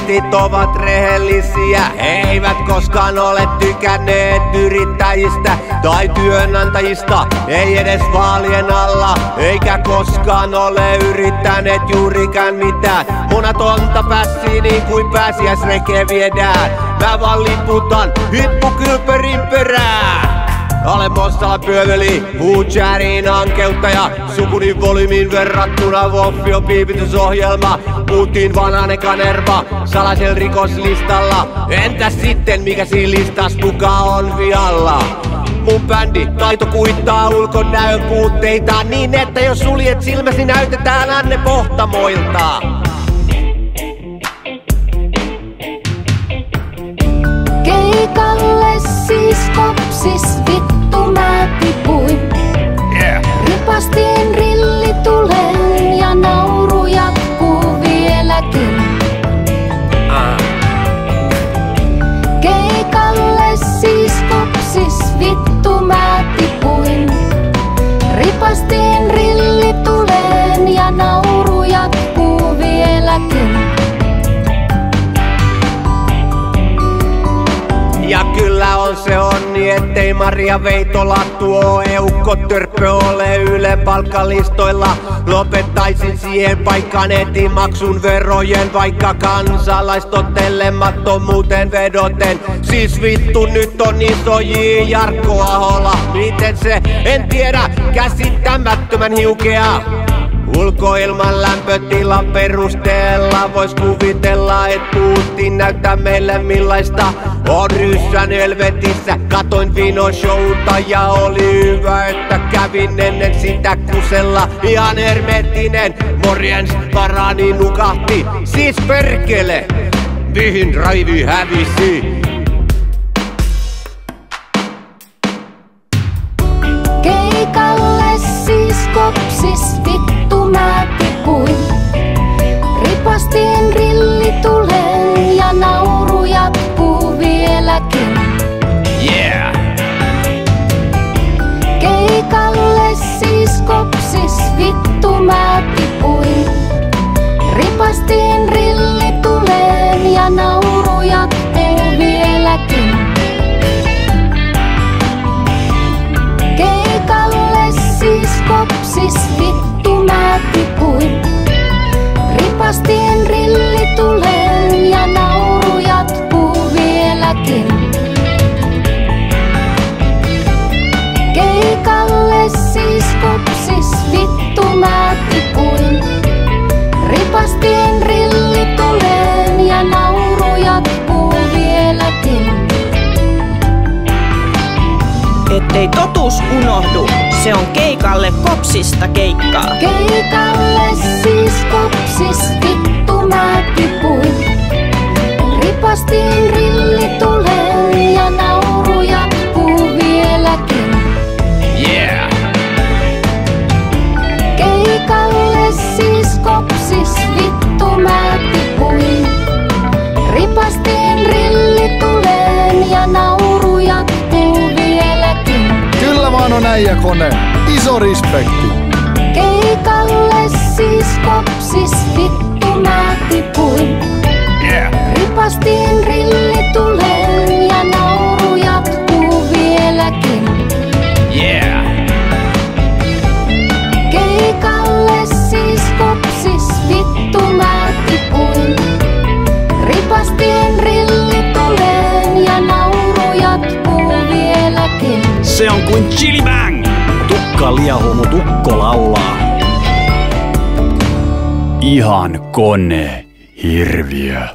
Humoristit ovat rehellisiä, he eivät koskaan ole tykänneet yrittäjistä tai työnantajista, ei edes vaalien alla, eikä koskaan ole yrittäneet juurikään mitään. Munatonta pässiä niin kuin pääsiäisrekeä viedään. Mä vaan liputan hippukylperin perään. Alemmassa pyöveli, Hoojarin ankeuttaja. Sukuni volyymin verrattuna Woffi on piipitysohjelma. Putin vanhainen kanerva, salaisella rikoslistalla. Entäs sitten mikä siinä listas, kuka on vialla? Mun bändi taito kuittaa ulkonäön puutteita, niin että jos suljet silmäsi näytetään Anne Pohtamoilta. Keikalle siis kopsis vittu mä tipuin. Ripastin rilli tulen ja nauru jatkuu vieläkin. Keikalle siis kopsis vittu mä tipuin. Ripastin rilli tulen ja nauru jatkuu vieläkin. Ja kyllä on se onni, ettei Maria Veitola tuo eukkotörppö ole Ylen palkkalistoilla. Lopettaisin siihen paikkaan heti maksun verojen, vaikka kansalaistottelemattomuuteen vedoten. Siis vittu nyt on iso J. Jarkko Ahola. Miten se, en tiedä, käsittämättömän hiukea. Ulkoilman lämpötilan perusteella vois kuvitella, et Putin näyttää meille millaista on Ryssän helvetissä. Katoin Vino-showta ja oli hyvä, että kävin ennen sitä kusella. Ihan hermettinen, morjens, parani nukahti. Siis perkele, mihin raivi hävisi? Keikalle siis kopsis vittu mä tipuin. Ripastin rilli tulen ja nauru jatkuu vieläkin. Yeah! Keikalle siis kopsis vittu mä tipuin. Ripastin rilli tulen ja nauru jatkuu vieläkin. Keikalle siis kopsis vittu mä tipuin. Ripastin rilli tulen ja nauru jatkuu vieläkin. Keikalle siis kopsis vittu mä tipuin. Ripastin rilli tulen ja nauru jatkuu vieläkin. Ettei totuus unohdu, se on Keikalle kopsista keikkaa. Keikalle siis kopsis vittu mä tipuin. Ripastin rilli tulen ja nauru jatkuu vieläkin. Yeah! Keikalle siis kopsis vittu mä tipuin. Ripastin rilli tulen ja nauru jatkuu vieläkin. Kyllä vaan on äijäkone. Iso respekti. Keikalle siis kopsis vittu mä tipuin. Yeah! Ripastin rilli tulen ja nauru jatkuu vieläkin. Yeah! Keikalle siis kopsis vittu mä tipuin. Ripastin rilli tulen ja nauru jatkuu vieläkin. Se on kuin Chili Bang! Tukka liehumu, tukko laulaa. Ihan kone, hirviö.